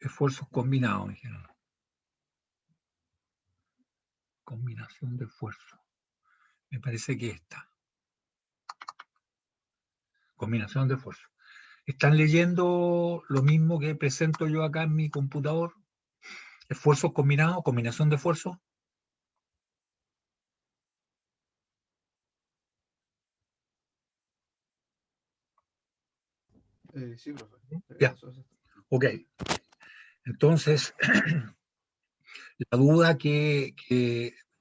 esfuerzos combinados, dijeron. Combinación de esfuerzos. Me parece que esta. Combinación de esfuerzos. ¿Están leyendo lo mismo que presento yo acá en mi computador? Esfuerzos combinados, combinación de esfuerzos. Sí, profe. Ya, ok. Entonces, la duda que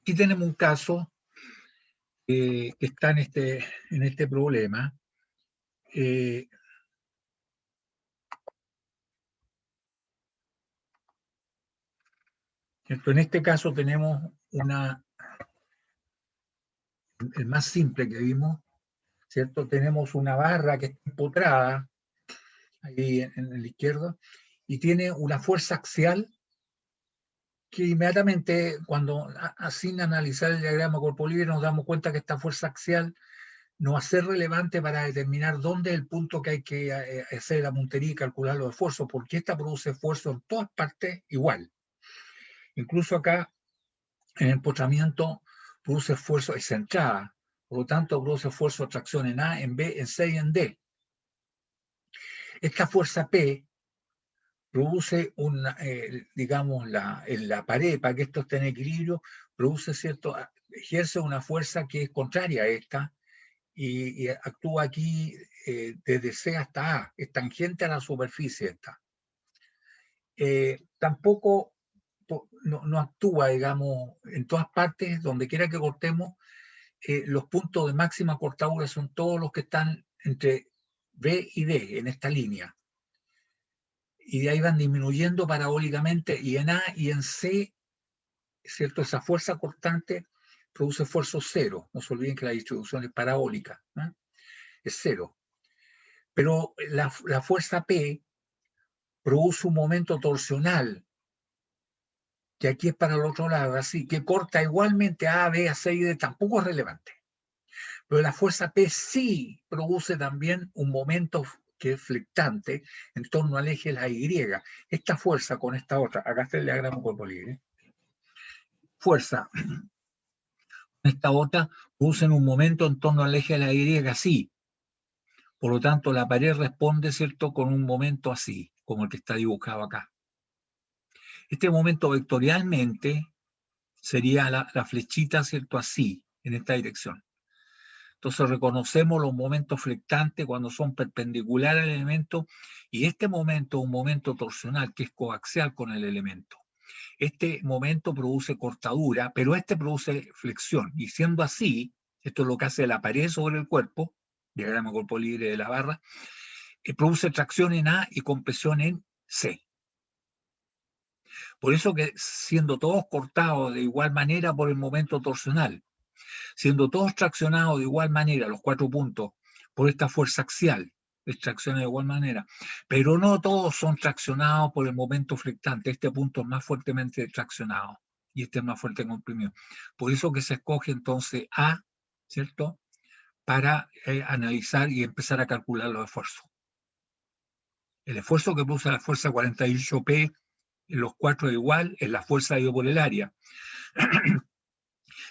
aquí tenemos un caso que está en este problema. En este caso tenemos el más simple que vimos, ¿cierto? Tenemos una barra que está empotrada ahí en la izquierda y tiene una fuerza axial que inmediatamente cuando sin analizar el diagrama corpo libre nos damos cuenta que esta fuerza axial no va a ser relevante para determinar dónde es el punto que hay que hacer la puntería y calcular los esfuerzos, porque esta produce esfuerzo en todas partes igual. Incluso acá en el empotramiento produce esfuerzo, es centrada, por lo tanto produce esfuerzo de tracción en A, en B, en C y en D. Esta fuerza P produce digamos, en la pared, para que esto esté en equilibrio, produce ejerce una fuerza que es contraria a esta y actúa aquí desde C hasta A, es tangente a la superficie esta. Tampoco no actúa, digamos, en todas partes, donde quiera que cortemos, los puntos de máxima cortadura son todos los que están entre B y D en esta línea. Y de ahí van disminuyendo parabólicamente, y en A y en C, ¿cierto? Esa fuerza cortante produce esfuerzo cero. No se olviden que la distribución es parabólica, ¿no? Es cero. Pero la fuerza P produce un momento torsional, que aquí es para el otro lado, así, que corta igualmente a B, a C y D, tampoco es relevante. Pero la fuerza P sí produce también un momento que es flectante en torno al eje de la Y. Esta fuerza con esta otra, acá está el diagrama cuerpo libre, fuerza, esta otra producen un momento en torno al eje de la Y así. Por lo tanto, la pared responde, ¿cierto?, con un momento así, como el que está dibujado acá. Este momento vectorialmente sería la flechita, ¿cierto?, así, en esta dirección. Entonces reconocemos los momentos flectantes cuando son perpendiculares al elemento, y este momento es un momento torsional que es coaxial con el elemento. Este momento produce cortadura, pero este produce flexión, y siendo así, esto es lo que hace la pared sobre el cuerpo, diagrama cuerpo libre de la barra, produce tracción en A y compresión en C. Por eso que siendo todos cortados de igual manera por el momento torsional, siendo todos traccionados de igual manera, los 4 puntos, por esta fuerza axial, es tracciona de igual manera, pero no todos son traccionados por el momento flectante. Este punto es más fuertemente traccionado y este es más fuerte comprimido. Por eso que se escoge entonces A, ¿cierto?, para analizar y empezar a calcular los esfuerzos. El esfuerzo que produce la fuerza 48P en los 4 igual es la fuerza dividido por el área.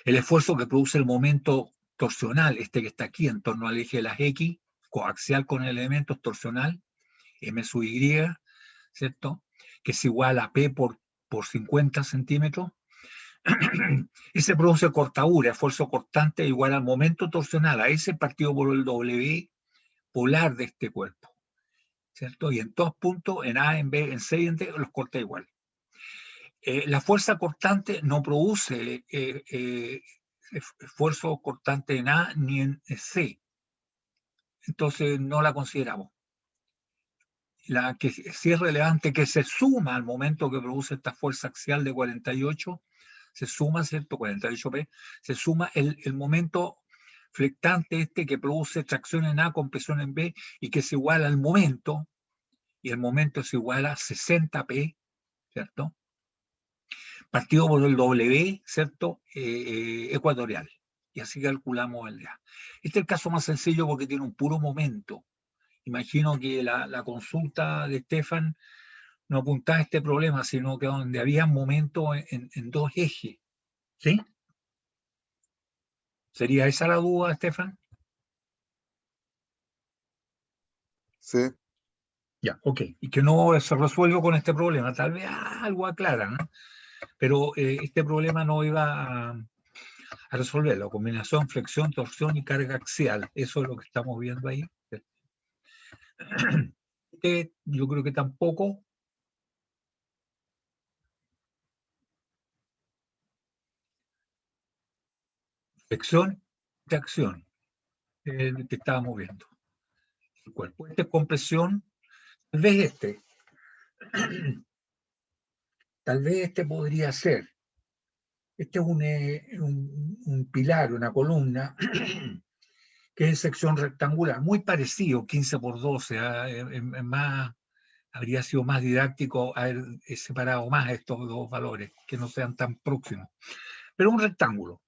El esfuerzo que produce el momento torsional, este que está aquí en torno al eje de las X, coaxial con el elemento torsional, M sub Y, ¿cierto?, que es igual a P por 50 centímetros. Ese produce cortadura, esfuerzo cortante igual al momento torsional, a ese partido por el W polar de este cuerpo, ¿cierto? Y en todos puntos, en A, en B, en C y en D, los corta igual. La fuerza cortante no produce esfuerzo cortante en A ni en C, entonces no la consideramos. La que sí es relevante, que se suma al momento que produce esta fuerza axial de 48, se suma, ¿cierto?, 48P, se suma el momento flectante este que produce tracción en A, compresión en B, y que es igual al momento, y el momento es igual a 60P, ¿cierto?, partido por el W, ¿cierto?, ecuatorial. Y así calculamos el día. Este es el caso más sencillo porque tiene un puro momento. Imagino que la consulta de Estefan no apuntaba a este problema, sino que donde había momentos en dos ejes. ¿Sí? ¿Sería esa la duda, Estefan? Sí. Ya, ok. Y que no se resuelve con este problema. Tal vez algo aclara, ¿no? Pero este problema no iba a resolver. La combinación, flexión, torsión y carga axial. Eso es lo que estamos viendo ahí. Yo creo que tampoco. Flexión, tracción, el que estábamos viendo. El cuerpo. Esta es compresión. Tal vez tal vez este podría ser. Este es un pilar, una columna, que es sección rectangular, muy parecido, 15 por 12, más, habría sido más didáctico haber separado más estos dos valores, que no sean tan próximos, pero un rectángulo.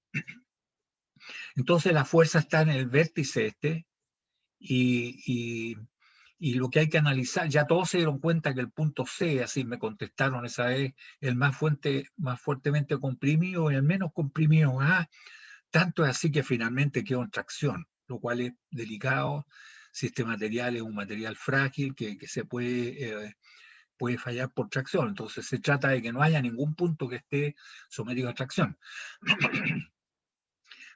Entonces la fuerza está en el vértice este, y lo que hay que analizar, ya todos se dieron cuenta que el punto C, así me contestaron esa vez, el más fuertemente comprimido y el menos comprimido. Tanto es así que finalmente quedó en tracción, lo cual es delicado si este material es un material frágil que se puede fallar por tracción. Entonces se trata de que no haya ningún punto que esté sometido a tracción.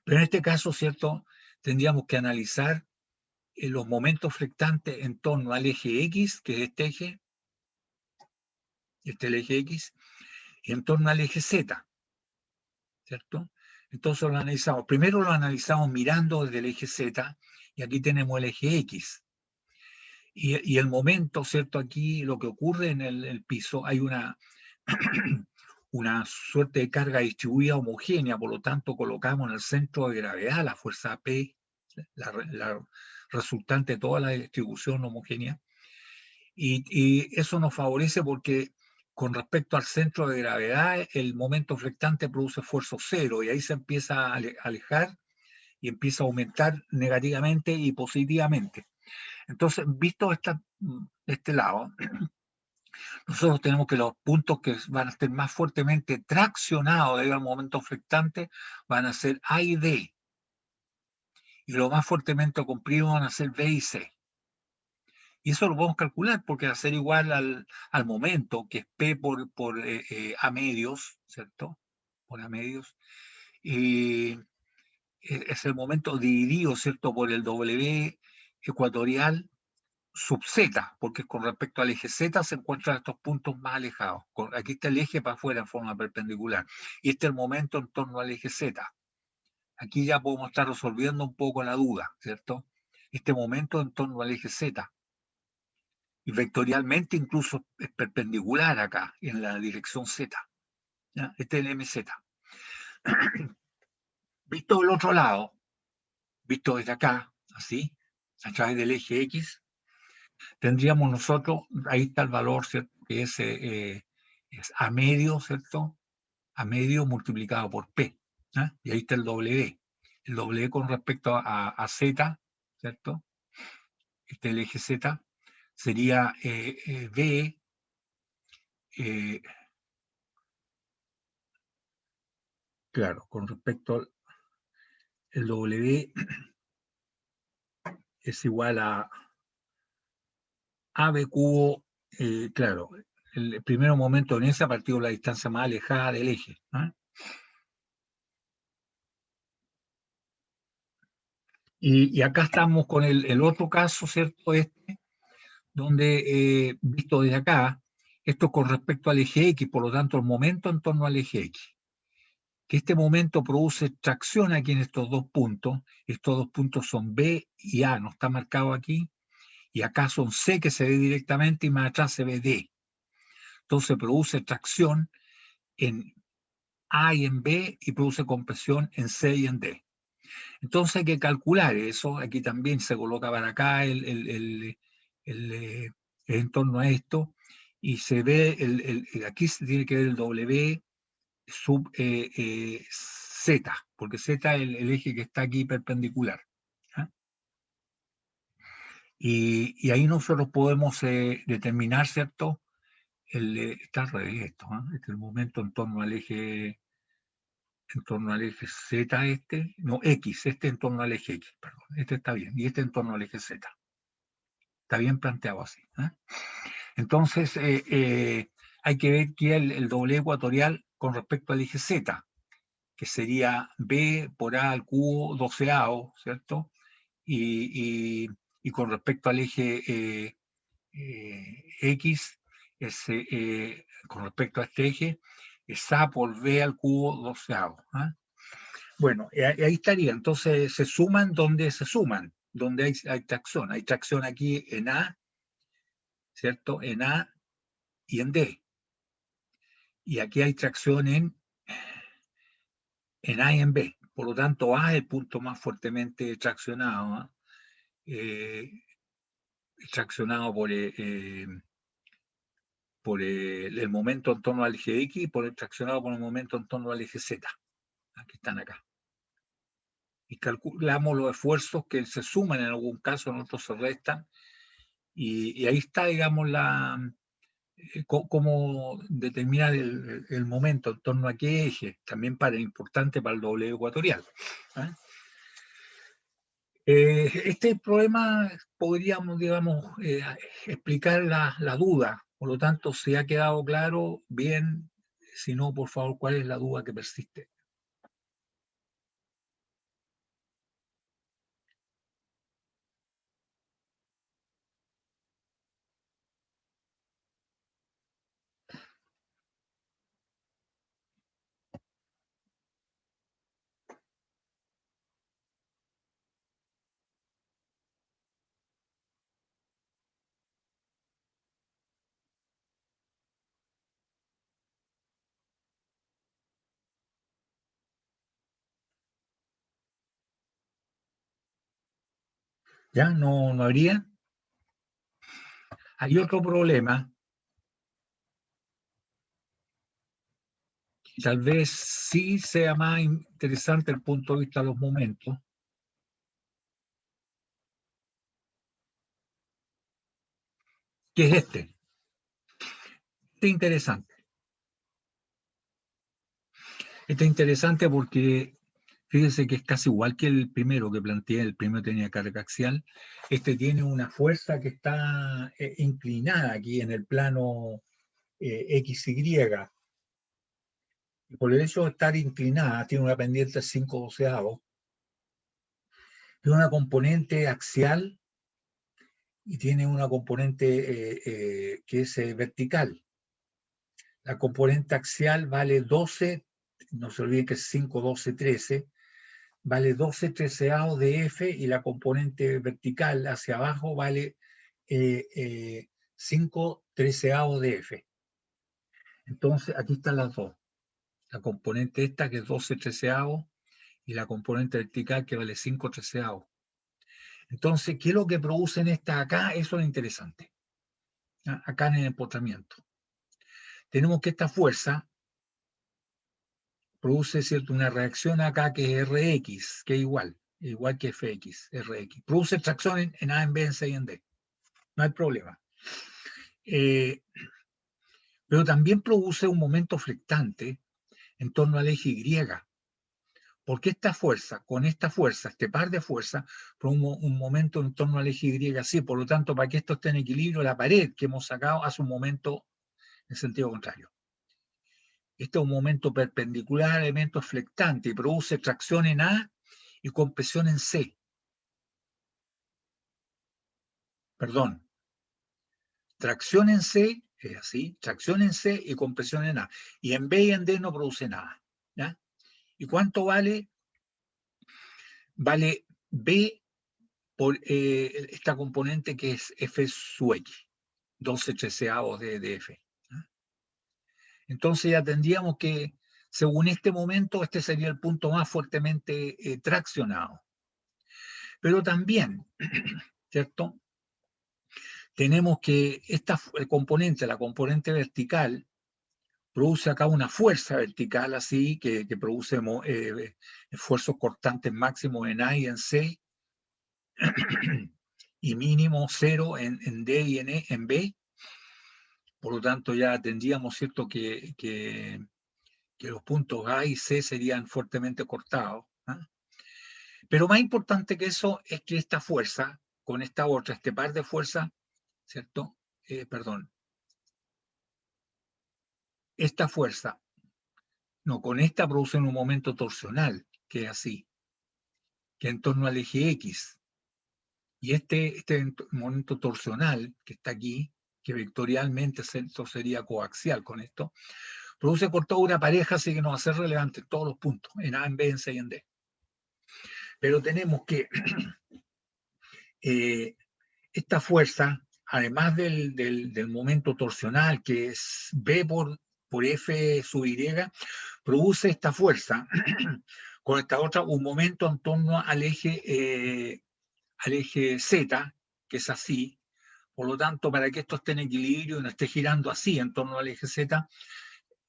Pero en este caso, ¿cierto? Tendríamos que analizar los momentos flectantes en torno al eje X, que es este es el eje X, y en torno al eje Z, ¿cierto? Entonces lo analizamos. Primero lo analizamos mirando desde el eje Z, y aquí tenemos el eje X. Y el momento, ¿cierto? Aquí lo que ocurre en el piso, hay una suerte de carga distribuida homogénea, por lo tanto colocamos en el centro de gravedad la fuerza P, la resultante de toda la distribución homogénea, y eso nos favorece porque con respecto al centro de gravedad, el momento flectante produce esfuerzo cero, y ahí se empieza a alejar y empieza a aumentar negativamente y positivamente. Entonces, visto este lado, nosotros tenemos que los puntos que van a estar más fuertemente traccionados debido al momento flectante van a ser A y D, y los más fuertemente comprimidos van a ser B y C. Y eso lo podemos calcular porque va a ser igual al momento, que es P por A medios, ¿cierto? Por A medios. Y es el momento dividido, ¿cierto? Por el W ecuatorial sub Z, porque con respecto al eje Z se encuentran estos puntos más alejados. Aquí está el eje para afuera en forma perpendicular. Y este es el momento en torno al eje Z. Aquí ya podemos estar resolviendo un poco la duda, ¿cierto? Este momento en torno al eje Z. Y vectorialmente incluso es perpendicular acá, en la dirección Z. ¿Ya? Este es el MZ. Visto del otro lado, visto desde acá, así, a través del eje X, tendríamos nosotros, ahí está el valor, ¿cierto? Que es A medio, ¿cierto? A medio multiplicado por P. ¿Ya? Y ahí está el W. El W con respecto a Z, ¿cierto? Este es el eje Z, sería B, claro, con respecto al W es igual a AB cubo, claro, el primer momento en ese a partir de la distancia más alejada del eje. Y acá estamos con el otro caso, ¿cierto? Donde, visto desde acá, esto con respecto al eje X, por lo tanto, el momento en torno al eje X. Que este momento produce tracción aquí en estos dos puntos son B y A, no está marcado aquí, y acá son C que se ve directamente y más atrás se ve D. Entonces produce tracción en A y en B y produce compresión en C y en D. Entonces hay que calcular eso, aquí también se coloca para acá el en torno a esto, y se ve, aquí se tiene que ver el W sub Z, porque Z es el eje que está aquí perpendicular. ¿Ah? Y ahí nosotros podemos determinar, ¿cierto? está al revés esto, ¿ah? Este es el momento en torno al eje Z no, X, este en torno al eje X, perdón, este está bien, y este en torno al eje Z. Está bien planteado así. Entonces, hay que ver que el doble ecuatorial con respecto al eje Z, que sería B por A al cubo doceavo, ¿cierto? Y con respecto al eje X, con respecto a este eje, es A por B al cubo doceavo. Bueno, ahí estaría. Entonces se suman donde se suman, donde hay tracción. Hay tracción aquí en A, ¿cierto? En A y en D. Y aquí hay tracción en A y en B. Por lo tanto, A es el punto más fuertemente traccionado, traccionado por el momento en torno al eje X y traccionado por el momento en torno al eje Z, que están acá. Y calculamos los esfuerzos que se suman en algún caso, en otros se restan, y ahí está, digamos, cómo determinar el momento en torno a qué eje, también importante para el doble ecuatorial. Este problema podríamos, digamos, explicar la duda, por lo tanto, si ha quedado claro, bien, si no, por favor, ¿cuál es la duda que persiste? ¿Ya? ¿No habría? Hay otro problema, y tal vez sí sea más interesante el punto de vista de los momentos, que es este. Este es interesante. Este es interesante porque fíjense que es casi igual que el primero que planteé. El primero tenía carga axial. Este tiene una fuerza que está inclinada aquí en el plano XY. Y por el hecho de estar inclinada, tiene una pendiente 5/12, tiene una componente axial y tiene una componente que es vertical. La componente axial vale 12, no se olviden que es 5, 12, 13, vale 12 treceavos de F, y la componente vertical hacia abajo vale 5 treceavos de F. Entonces, aquí están las dos. La componente esta, que es 12 treceavos, y la componente vertical, que vale 5 treceavos. Entonces, ¿qué es lo que producen estas acá? Eso es interesante. Acá en el empotramiento. Tenemos que esta fuerza produce, ¿cierto?, una reacción acá que es Rx, que es igual que Fx, Rx. Produce tracción en A, en B, en C y en D. No hay problema. Pero también produce un momento flectante en torno al eje Y. Porque esta fuerza, con esta fuerza, este par de fuerzas, produce un momento en torno al eje Y así. Por lo tanto, para que esto esté en equilibrio, la pared que hemos sacado hace un momento en sentido contrario. Este es un momento perpendicular al elemento flectante y produce tracción en A y compresión en C. Perdón. Tracción en C, es así, tracción en C y compresión en A. Y en B y en D no produce nada. ¿Ya? ¿Y cuánto vale? Vale B por esta componente que es F sub X, 12 treceavos de F. ¿Ya? Entonces ya tendríamos que, según este momento, este sería el punto más fuertemente traccionado. Pero también, ¿cierto? Tenemos que esta componente, la componente vertical, produce acá una fuerza vertical así, que produce esfuerzos cortantes máximos en A y en C, y mínimo 0 en D y en B. Por lo tanto, ya tendríamos, ¿cierto?, que los puntos A y C serían fuertemente cortados. ¿Ah? Pero más importante que eso es que esta fuerza, con esta otra, este par de fuerzas, ¿cierto? Perdón. Esta fuerza, no, con esta producen un momento torsional, que es así, que en torno al eje X. Y este momento torsional que está aquí, que vectorialmente esto sería coaxial con esto, produce cortadura pareja, así que nos va a ser relevante en todos los puntos, en A, en B, en C y en D. Pero tenemos que esta fuerza, además del momento torsional, que es B por F sub Y, produce esta fuerza con esta otra, un momento en torno al eje Z, que es así. Por lo tanto, para que esto esté en equilibrio y no esté girando así en torno al eje Z,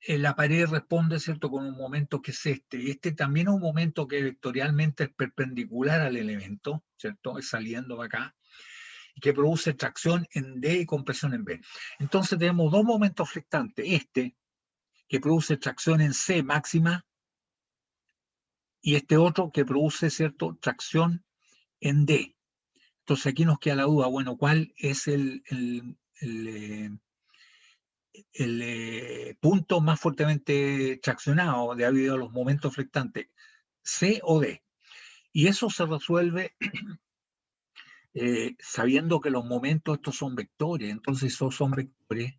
la pared responde, ¿cierto?, con un momento que es este. Y este también es un momento que vectorialmente es perpendicular al elemento, ¿cierto? Es saliendo de acá, y que produce tracción en D y compresión en B. Entonces tenemos dos momentos flectantes. Este, que produce tracción en C máxima, y este otro que produce, ¿cierto?, tracción en D. Entonces aquí nos queda la duda, bueno, ¿cuál es el punto más fuertemente traccionado debido a los momentos flectantes? ¿C o D? Y eso se resuelve sabiendo que los momentos estos son vectores. Entonces esos son vectores.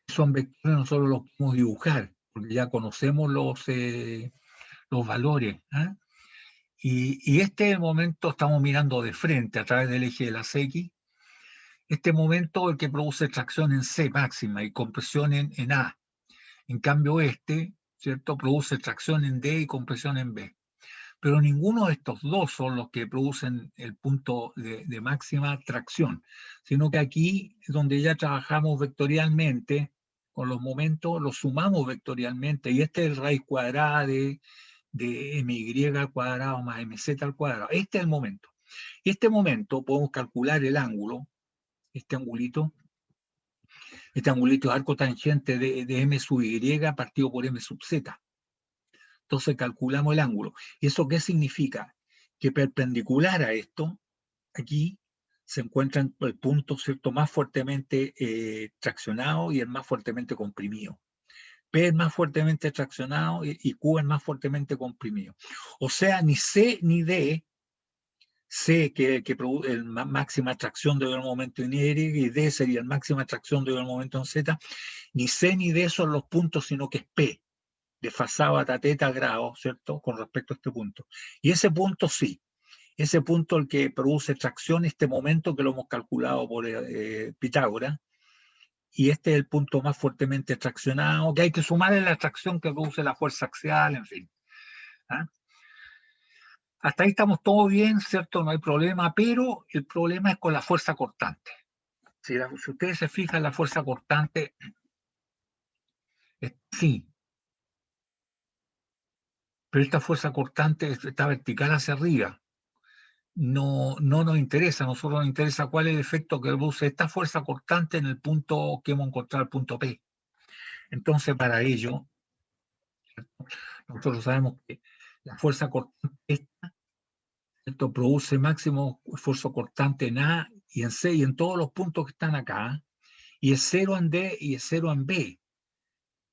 Son vectores, nosotros los podemos dibujar, porque ya conocemos los valores. ¿Eh? Y este momento estamos mirando de frente a través del eje de las X. Este momento es el que produce tracción en C máxima y compresión en A. En cambio este, ¿cierto?, produce tracción en D y compresión en B. Pero ninguno de estos dos son los que producen el punto de máxima tracción, sino que aquí es donde ya trabajamos vectorialmente, con los momentos los sumamos vectorialmente, y este es raíz cuadrada de my al cuadrado más mz al cuadrado. Este es el momento. Y este momento podemos calcular el ángulo, este angulito de arco tangente de m sub y partido por m sub z. Entonces calculamos el ángulo. ¿Y eso qué significa? Que perpendicular a esto, aquí se encuentra el punto, ¿cierto?, más fuertemente traccionado y el más fuertemente comprimido. P es más fuertemente traccionado y Q es más fuertemente comprimido. O sea, ni C ni D, C que produce la máxima tracción de un momento en Y, y D sería la máxima tracción de un momento en Z, ni C ni D son los puntos, sino que es P, desfasado a teta grado, ¿cierto?, con respecto a este punto. Y ese punto sí, ese punto el que produce tracción, este momento que lo hemos calculado por Pitágoras, y este es el punto más fuertemente traccionado, que hay que sumarle la tracción que produce la fuerza axial, en fin. ¿Ah? Hasta ahí estamos todo bien, ¿cierto? No hay problema, pero el problema es con la fuerza cortante. Si ustedes se fijan, la fuerza cortante, sí, pero esta fuerza cortante está vertical hacia arriba. No nos interesa, a nosotros nos interesa cuál es el efecto que produce esta fuerza cortante en el punto que hemos encontrado, el punto P. Entonces, para ello, nosotros sabemos que la fuerza cortante esta, esto produce máximo esfuerzo cortante en A y en C y en todos los puntos que están acá, y es 0 en D y es 0 en B.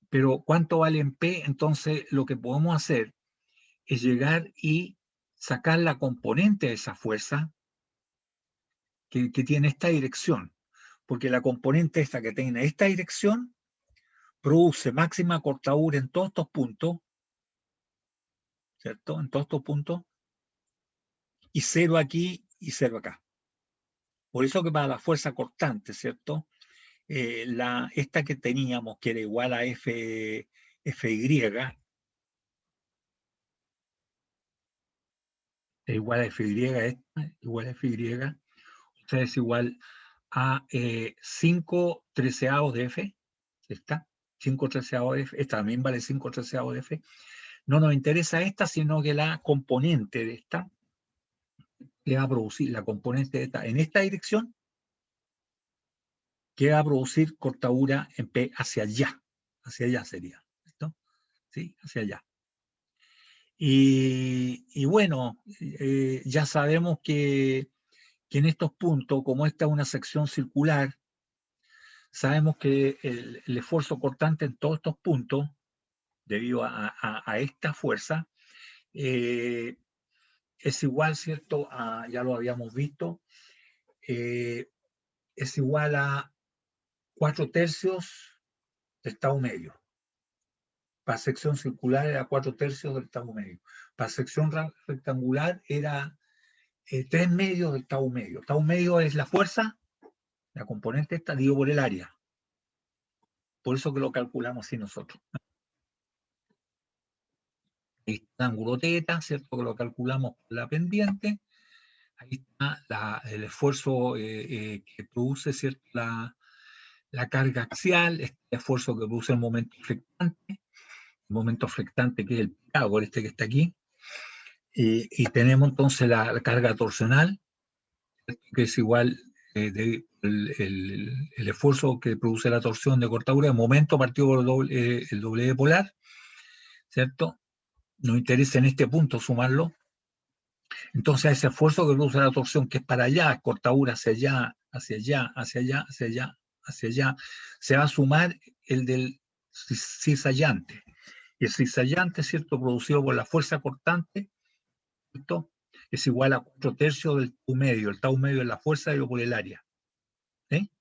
Pero ¿cuánto vale en P? Entonces, lo que podemos hacer es llegar y sacar la componente de esa fuerza que tiene esta dirección, porque la componente esta que tiene esta dirección produce máxima cortadura en todos estos puntos, ¿cierto? En todos estos puntos, y 0 aquí y 0 acá. Por eso que para la fuerza cortante, ¿cierto? Esta que teníamos, que era igual a Fy, igual a Fy, esta, igual a Fy, o sea, es igual a 5 treceavos de F, ¿está? 5 treceavos de F, esta también vale 5 treceavos de F. No nos interesa esta, sino que la componente de esta, que va a producir la componente en esta dirección, que va a producir cortadura en P hacia allá sería, ¿cierto? ¿Sí? Hacia allá. Y bueno, ya sabemos que en estos puntos, como esta es una sección circular, sabemos que el esfuerzo cortante en todos estos puntos, debido a esta fuerza, es igual, ¿cierto? Ya lo habíamos visto, es igual a 4/3 del tau medio. Para sección circular era 4/3 del tau medio. Para sección rectangular era 3/2 del tau medio. Tau medio es la fuerza, la componente esta, dividido por el área. Por eso que lo calculamos así nosotros. Ahí está el ángulo teta, ¿cierto? Que lo calculamos por la pendiente. Ahí está el esfuerzo que produce, ¿cierto? La carga axial, este esfuerzo que produce el momento flectante que es el Pitágoras, este que está aquí. Y tenemos entonces la carga torsional, que es igual el esfuerzo que produce la torsión de cortadura, el momento partido por el doble polar, ¿cierto? Nos interesa en este punto sumarlo. Entonces, ese esfuerzo que produce la torsión, que es para allá, cortadura hacia allá, hacia allá, hacia allá, hacia allá, hacia allá, se va a sumar el del cizallante. Y el cizallante, ¿cierto?, producido por la fuerza cortante, ¿cierto?, es igual a 4/3 del tau medio. El tau medio es la fuerza y por el área. ¿Sí?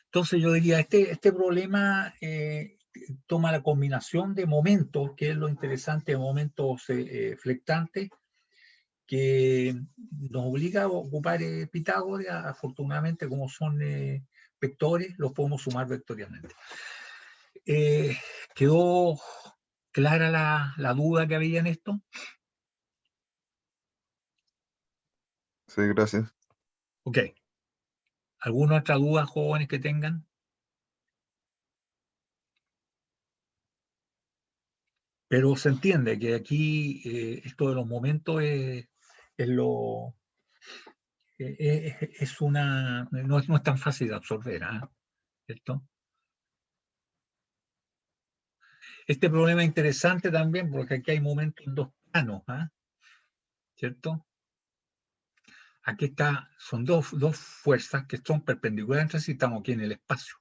Entonces yo diría, este problema toma la combinación de momentos, que es lo interesante de momentos flectantes, que nos obliga a ocupar Pitágoras. Afortunadamente, como son vectores, los podemos sumar vectorialmente. ¿Quedó clara la duda que había en esto? Sí, gracias. Ok. ¿Alguna otra duda, jóvenes, que tengan? Pero se entiende que aquí esto de los momentos no es tan fácil de absorber, ¿cierto? Este problema es interesante también porque aquí hay momentos en dos planos, ¿cierto? Aquí son dos fuerzas que son perpendiculares entre sí, estamos aquí en el espacio.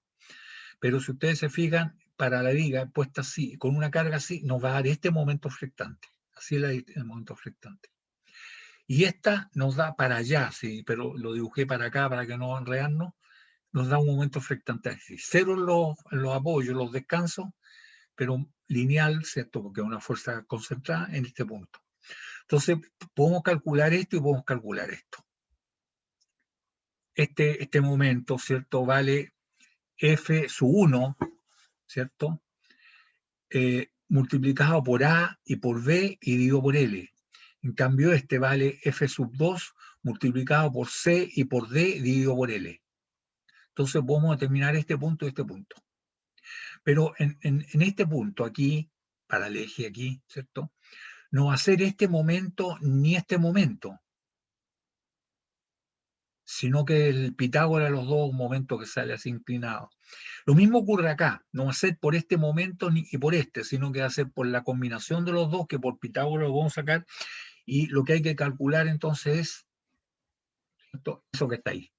Pero si ustedes se fijan, para la viga puesta así, con una carga así, nos va a dar este momento flectante. Así es el momento flectante. Y esta nos da para allá, sí, pero lo dibujé para acá para que no enredarnos, nos da un momento flectante así. Cero los apoyos, los descansos, pero lineal, ¿cierto? Porque es una fuerza concentrada en este punto. Entonces, podemos calcular esto y podemos calcular esto. Este momento, ¿cierto? Vale F sub 1, ¿cierto? Multiplicado por A y por B y dividido por L. En cambio, este vale F sub 2 multiplicado por C y por D dividido por L. Entonces podemos determinar este punto y este punto. Pero en este punto aquí, para el eje aquí, ¿cierto? No va a ser este momento ni este momento, sino que el Pitágoras los dos momentos que sale así inclinado. Lo mismo ocurre acá, no va a ser por este momento ni por este, sino que va a ser por la combinación de los dos, que por Pitágoras lo vamos a sacar, y lo que hay que calcular entonces es eso que está ahí.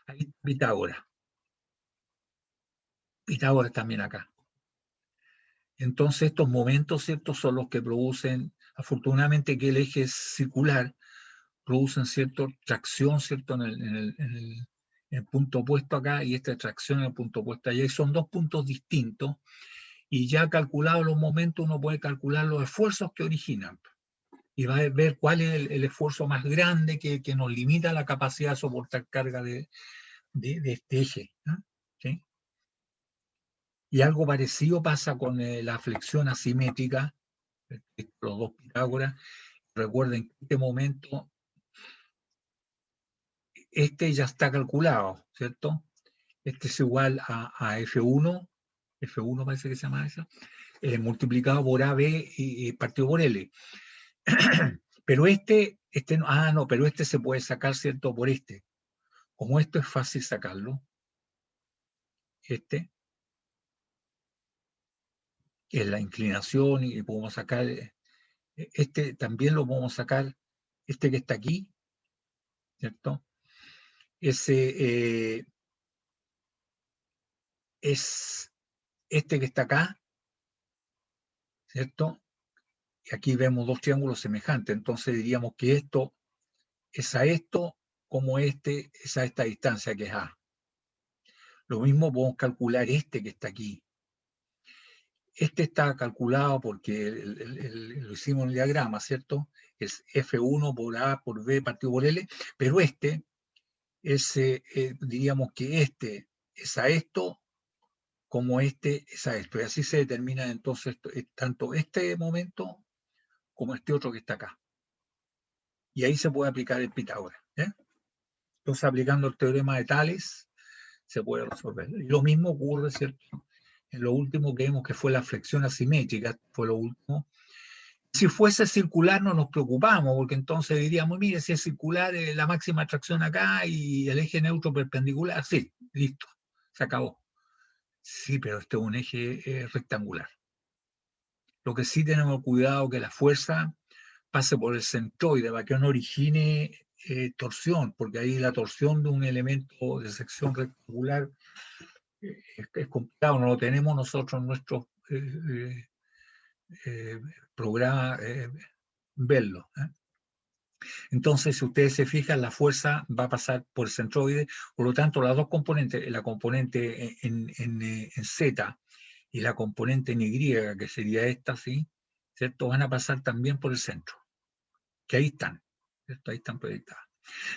Ahí está Pitágoras. Pitágoras también acá. Entonces estos momentos, ¿cierto?, son los que producen, afortunadamente que el eje es circular, producen, ¿cierto?, tracción, ¿cierto?, en el punto opuesto acá, y esta tracción en el punto opuesto allá, y son dos puntos distintos, y ya calculados los momentos uno puede calcular los esfuerzos que originan, y va a ver cuál es el esfuerzo más grande que nos limita la capacidad de soportar carga de este eje, ¿sí? Y algo parecido pasa con la flexión asimétrica, los dos Pitágoras. Recuerden que en este momento, este ya está calculado, ¿cierto? Este es igual a F1, F1 parece que se llama esa, multiplicado por AB y partido por L. Pero este Este no, no, pero este se puede sacar, ¿cierto? Por este. Como esto es fácil sacarlo, este es la inclinación y podemos sacar, este también lo podemos sacar, este que está aquí, ¿cierto? Ese es este que está acá, ¿cierto? Y aquí vemos dos triángulos semejantes, entonces diríamos que esto es a esto, como este es a esta distancia que es A. Lo mismo podemos calcular este que está aquí. Este está calculado porque lo hicimos en el diagrama, ¿cierto? Es F1 por A por B partido por L, pero este es, diríamos que este es a esto como este es a esto. Y así se determina entonces tanto este momento como este otro que está acá. Y ahí se puede aplicar el Pitágoras. Entonces, aplicando el teorema de Tales, se puede resolver. Y lo mismo ocurre, ¿cierto? En lo último que vimos que fue la flexión asimétrica, fue lo último. Si fuese circular no nos preocupamos, porque entonces diríamos, mire, si es circular, la máxima atracción acá y el eje neutro perpendicular, sí, listo, se acabó. Sí, pero este es un eje rectangular. Lo que sí tenemos cuidado que la fuerza pase por el centroide para que no origine torsión, porque ahí la torsión de un elemento de sección rectangular es complicado, no lo tenemos nosotros en nuestro programa verlo. Entonces, si ustedes se fijan, la fuerza va a pasar por el centroide, por lo tanto, las dos componentes, la componente en Z y la componente en Y, que sería esta, ¿sí? ¿Cierto? Van a pasar también por el centro, que ahí están, ¿cierto? Ahí están proyectadas.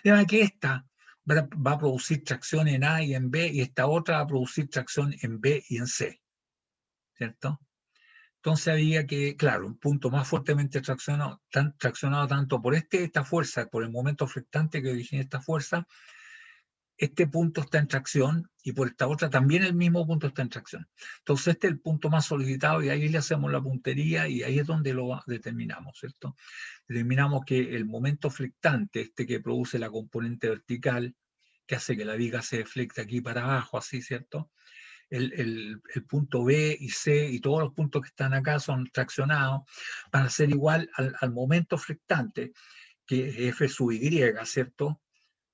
Además que esta va a producir tracción en A y en B, y esta otra va a producir tracción en B y en C, ¿cierto? Entonces había que, claro, un punto más fuertemente traccionado tanto por esta fuerza, por el momento flectante que origina esta fuerza, este punto está en tracción y por esta otra también el mismo punto está en tracción. Entonces este es el punto más solicitado y ahí le hacemos la puntería y ahí es donde lo determinamos, ¿cierto? Determinamos que el momento flectante, este que produce la componente vertical, que hace que la viga se deflecte aquí para abajo, así, ¿cierto? El punto B y C y todos los puntos que están acá son traccionados para ser igual al momento flectante, que es F sub Y, ¿cierto?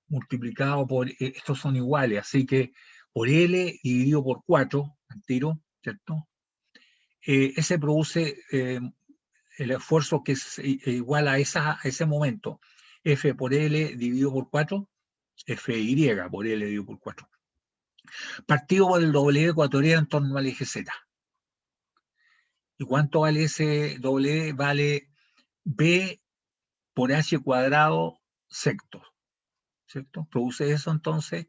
Multiplicado por, estos son iguales, así que por L dividido por 4, al tiro, ¿cierto? Ese produce el esfuerzo que es igual a ese momento, F por L dividido por 4, FY por L dividido por 4. Partido por el W ecuatorial en torno al eje Z. ¿Y cuánto vale ese W? Vale B por H cuadrado secto, ¿cierto? Produce eso entonces.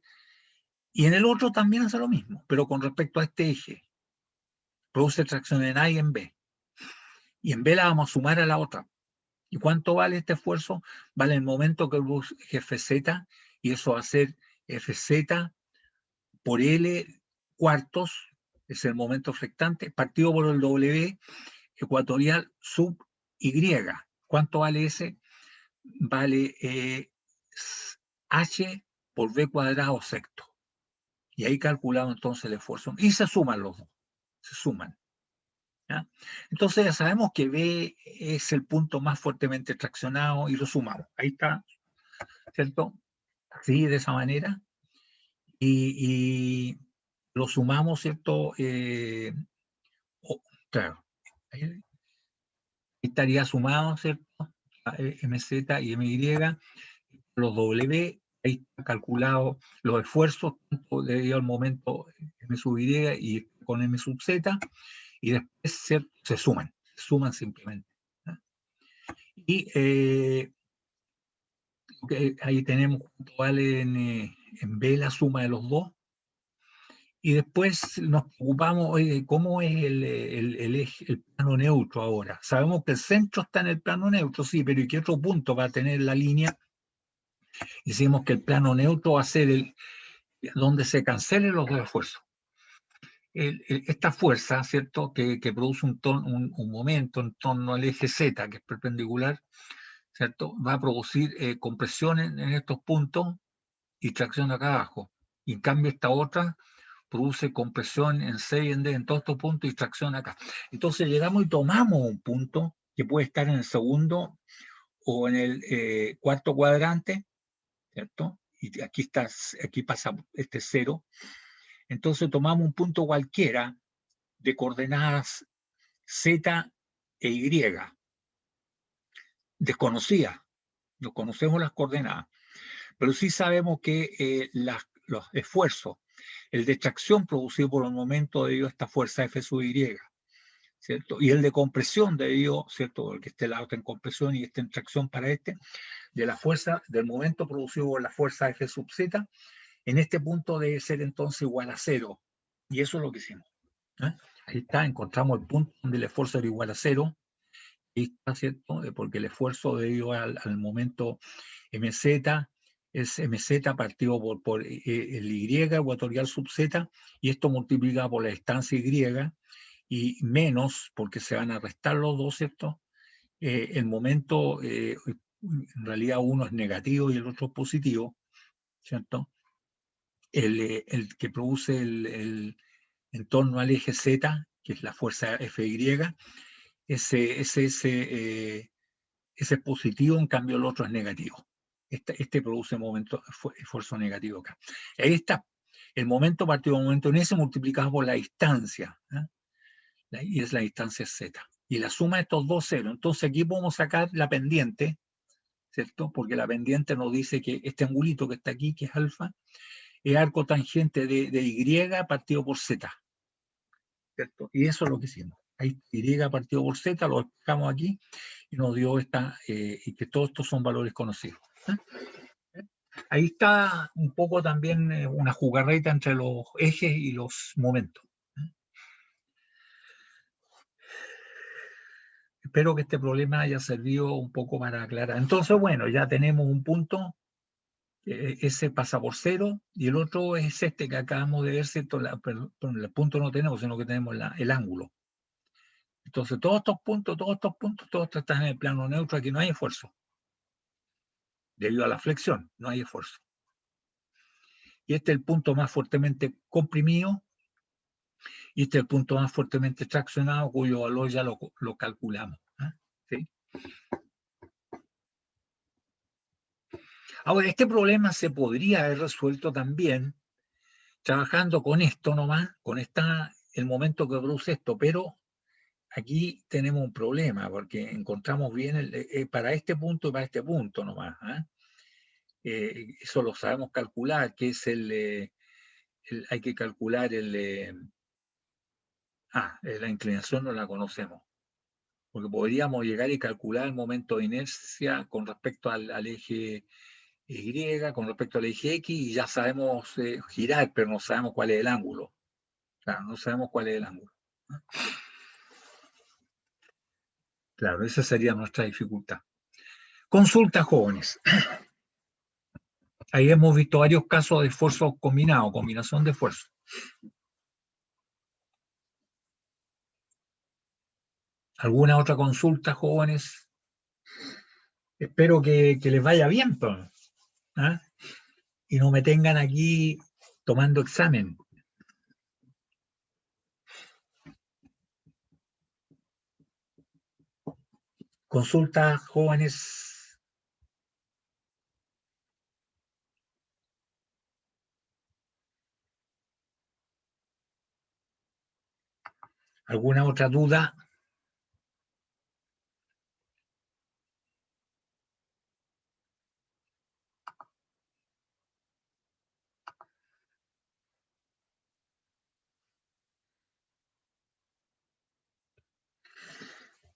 Y en el otro también hace lo mismo, pero con respecto a este eje. Produce tracción en A y en B. Y en B la vamos a sumar a la otra. ¿Y cuánto vale este esfuerzo? Vale el momento que produce FZ, y eso va a ser FZ por L cuartos, es el momento flectante, partido por el W ecuatorial sub Y. ¿Cuánto vale ese? Vale H por B cuadrado secto. Y ahí calculamos entonces el esfuerzo. Y se suman los dos, se suman. ¿Ya? Entonces ya sabemos que B es el punto más fuertemente traccionado y lo sumamos. Ahí está, ¿cierto? Así, de esa manera. Y lo sumamos, ¿cierto? Claro, ahí estaría sumado, ¿cierto? MZ y MY, los W, ahí está calculado los esfuerzos debido al momento M sub Y y con M sub Z, y después se suman simplemente. ¿No? Y ahí tenemos cuánto vale en B la suma de los dos. Y después nos preocupamos, oye, ¿cómo es el plano neutro ahora? Sabemos que el centro está en el plano neutro, sí, pero ¿y qué otro punto va a tener la línea? Decimos que el plano neutro va a ser donde se cancelen los dos esfuerzos. Esta fuerza, ¿cierto?, que produce un momento en torno al eje Z, que es perpendicular, ¿cierto? Va a producir compresión en estos puntos y tracción acá abajo. Y en cambio esta otra produce compresión en C y en D en todos estos puntos y tracción acá. Entonces llegamos y tomamos un punto que puede estar en el segundo o en el cuarto cuadrante, ¿cierto? Y aquí pasa este 0. Entonces tomamos un punto cualquiera de coordenadas Z e Y, desconocidas. No conocemos las coordenadas, pero sí sabemos que los esfuerzos, el de tracción producido por el momento debido a esta fuerza F sub Y, ¿cierto? Y el de compresión debido, ¿cierto? El que esté lado está en compresión y esté en tracción para de la fuerza, del momento producido por la fuerza F sub Z, en este punto debe ser entonces igual a 0. Y eso es lo que hicimos. ¿Eh? Ahí está, encontramos el punto donde el esfuerzo era igual a 0. Ahí está, ¿cierto? Porque el esfuerzo debido al momento MZ es MZ partido por el Y ecuatorial sub Z, y esto multiplicado por la distancia Y menos, porque se van a restar los dos, ¿cierto? El momento, en realidad uno es negativo y el otro es positivo, ¿cierto? El que produce en torno al eje Z, que es la fuerza FY, ese es positivo, en cambio el otro es negativo. Este produce esfuerzo negativo acá. Ahí está. El momento partido momento en ese multiplicado por la distancia, ¿eh? Y es la distancia Z. Y la suma de estos dos ceros. Entonces aquí podemos sacar la pendiente, ¿cierto? Porque la pendiente nos dice que este angulito que está aquí, que es alfa, es arco tangente de Y partido por Z, ¿cierto? Y eso es lo que hicimos. Ahí Y partido por Z, lo dejamos aquí y nos dio y que todos estos son valores conocidos. Ahí está un poco también una jugarreta entre los ejes y los momentos. Espero que este problema haya servido un poco para aclarar. Entonces, bueno, ya tenemos un punto, ese pasa por 0, y el otro es este que acabamos de ver, ¿cierto? Perdón, el punto no tenemos, sino que tenemos el ángulo. Entonces, todos están en el plano neutro, aquí no hay esfuerzo. Debido a la flexión, no hay esfuerzo. Y este es el punto más fuertemente comprimido, y este es el punto más fuertemente traccionado, cuyo valor ya lo calculamos. ¿Sí? Ahora, este problema se podría haber resuelto también trabajando con esto nomás, el momento que produce esto, pero aquí tenemos un problema, porque encontramos bien para este punto y para este punto nomás. Eso lo sabemos calcular, que es hay que calcular la inclinación no la conocemos, porque podríamos llegar y calcular el momento de inercia con respecto al eje Y, con respecto al eje X, y ya sabemos girar, pero no sabemos cuál es el ángulo. Claro, no sabemos cuál es el ángulo. Claro, esa sería nuestra dificultad. Consulta, jóvenes. Ahí hemos visto varios casos de esfuerzo combinado, combinación de esfuerzos. ¿Alguna otra consulta, jóvenes? Espero que les vaya bien, pues, ¿ah? Y no me tengan aquí tomando examen. Consulta, jóvenes. ¿Alguna otra duda?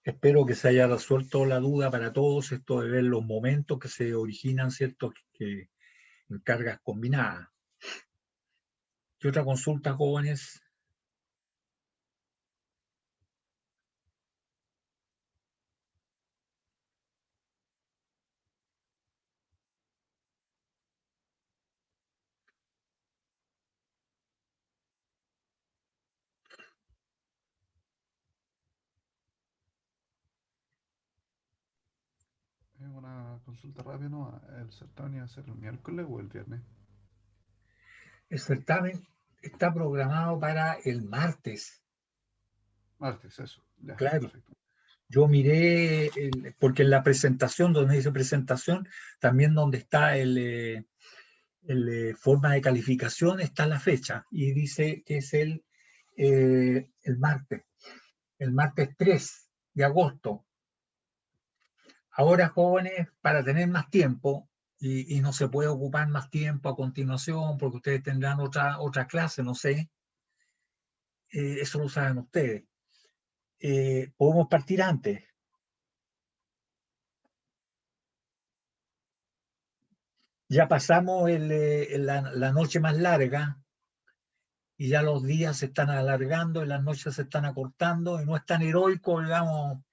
Espero que se haya resuelto la duda para todos, esto de ver los momentos que se originan, ¿cierto? Que en cargas combinadas. ¿Qué otra consulta, jóvenes? una consulta rápida, ¿no? ¿El certamen iba a ser el miércoles o el viernes? El certamen está programado para el martes. Martes, eso. Ya, Claro, perfecto. yo miré, porque en la presentación, donde dice presentación, también donde está forma de calificación, está la fecha y dice que es el martes 3 de agosto. Ahora, jóvenes, para tener más tiempo, y no se puede ocupar más tiempo a continuación porque ustedes tendrán otra clase, no sé, eso lo saben ustedes. Podemos partir antes. Ya pasamos la noche más larga y ya los días se están alargando y las noches se están acortando y no es tan heroico, digamos,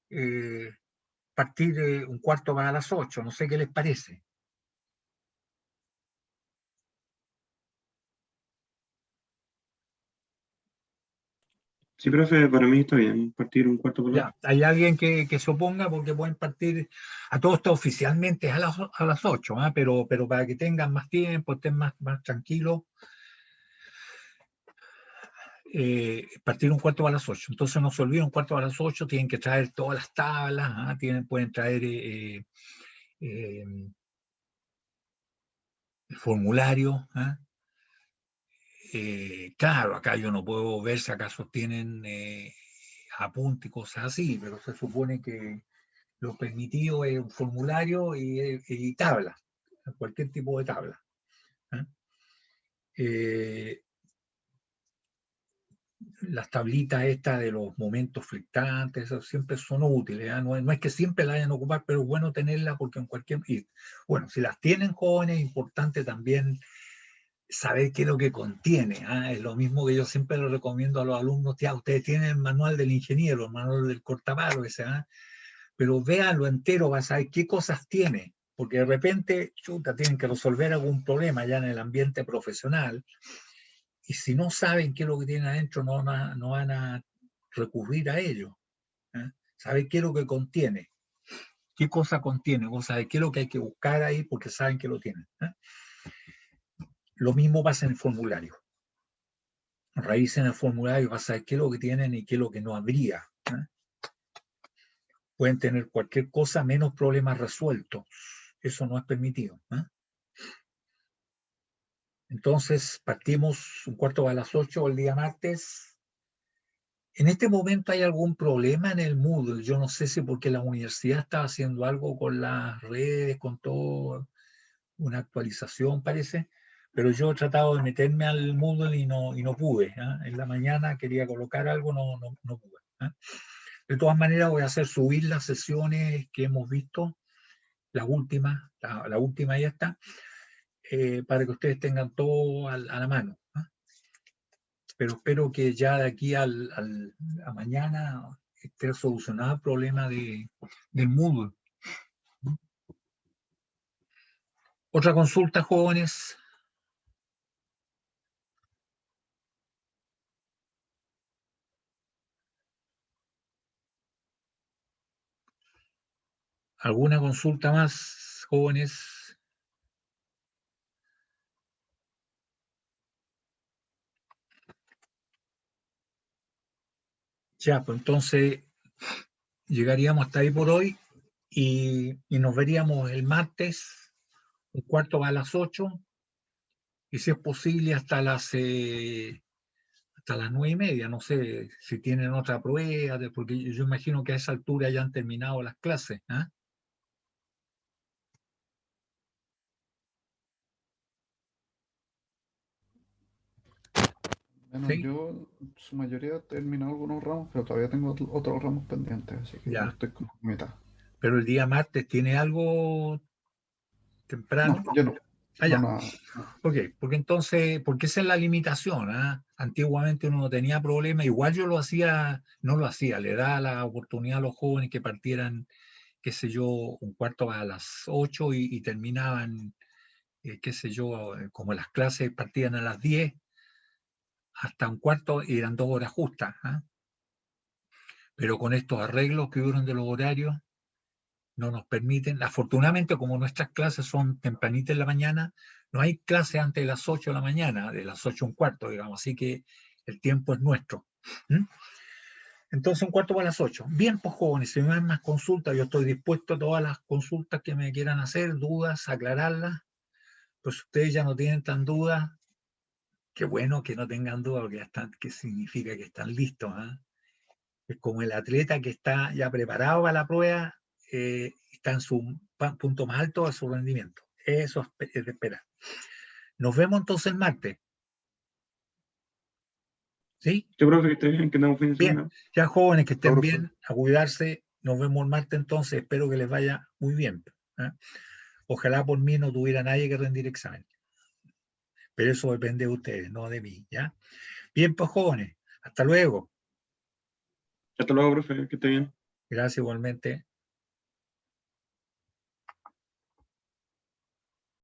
eh, partir un cuarto para las 8. No sé qué les parece. Sí, profe, para mí está bien partir un cuarto por la Ya, hay alguien que se oponga porque pueden partir a todo esto oficialmente es a las 8, ¿eh? Pero para que tengan más tiempo, estén más tranquilos, partir un cuarto a las 8. Entonces no se olviden, un cuarto a las 8 tienen que traer todas las tablas, pueden traer eh, el formulario. Claro, acá yo no puedo ver si acaso tienen apunte y cosas así, pero se supone que lo permitido es un formulario y tabla, cualquier tipo de tabla. ¿eh? Eh, las tablitas estas de los momentos flectantes, eso siempre son útiles. No es que siempre las vayan a ocupar, pero es bueno tenerlas porque en cualquier... bueno, si las tienen jóvenes, es importante también saber qué es lo que contiene. Es lo mismo que yo siempre le recomiendo a los alumnos, ya, ustedes tienen el manual del ingeniero, el manual del cortapalo, pero véanlo entero para saber qué cosas tiene, porque de repente, chuta, tienen que resolver algún problema ya en el ambiente profesional, y si no saben qué es lo que tienen adentro, no van a recurrir a ello. Saber qué es lo que contiene, qué cosa contiene, o saber qué es lo que hay que buscar ahí, porque saben que lo tienen. Lo mismo pasa en el formulario. Revisen el formulario para saber qué es lo que tienen y qué es lo que no habría. Pueden tener cualquier cosa menos problemas resueltos. Eso no es permitido. Entonces, partimos un cuarto a las 8 el día martes. En este momento hay algún problema en el Moodle. Yo no sé si porque la universidad está haciendo algo con las redes, con todo, una actualización parece, pero yo he tratado de meterme al Moodle y no pude. En la mañana quería colocar algo, no pude. De todas maneras, voy a hacer subir las sesiones que hemos visto, la última ya está, para que ustedes tengan todo a la mano. Pero espero que ya de aquí a mañana esté solucionado el problema del Moodle. Otra consulta, jóvenes. ¿Alguna consulta más, jóvenes? Ya, pues entonces llegaríamos hasta ahí por hoy y nos veríamos el martes, un cuarto para las 8, y si es posible hasta las 9:30. No sé si tienen otra prueba, porque yo imagino que a esa altura ya han terminado las clases. Bueno, ¿Sí? yo, su mayoría he terminado algunos ramos, pero todavía tengo otros ramos pendientes, así que igual Ya. estoy con la mitad. Pero el día martes tiene algo temprano. No, yo no. No, Allá. nada. No. Ok, porque entonces, porque esa es la limitación. Antiguamente uno no tenía problema, igual yo lo hacía, no lo hacía, le daba la oportunidad a los jóvenes que partieran, qué sé yo, un cuarto a las 8 y terminaban, qué sé yo, como las clases partían a las 10, hasta un cuarto y eran 2 horas justas. Pero con estos arreglos que hubieron de los horarios, no nos permiten. Afortunadamente, como nuestras clases son tempranitas en la mañana, no hay clase antes de las 8 de la mañana, de las 8:15, digamos, así que el tiempo es nuestro. ¿Mm? Entonces, 7:45. Bien, pues jóvenes, si no hay más consultas, yo estoy dispuesto a todas las consultas que me quieran hacer, dudas, aclararlas. Pues si ustedes ya no tienen tan dudas, qué bueno que no tengan dudas, porque ya están, que significa que están listos. ¿Eh? Es como el atleta que está ya preparado para la prueba, está en su punto más alto de su rendimiento. Eso es de esperar. Nos vemos entonces el martes. ¿Sí? Sí, profe, que esté bien, que tengamos fin de Bien, semana. ya jóvenes que estén Chao, profe. bien, a cuidarse. Nos vemos el martes entonces. Espero que les vaya muy bien. ¿Eh? Ojalá por mí no tuviera nadie que rendir examen. Pero eso depende de ustedes, no de mí. ¿Ya? Bien, pues jóvenes. Hasta luego. Hasta luego, profe, que esté bien. Gracias igualmente.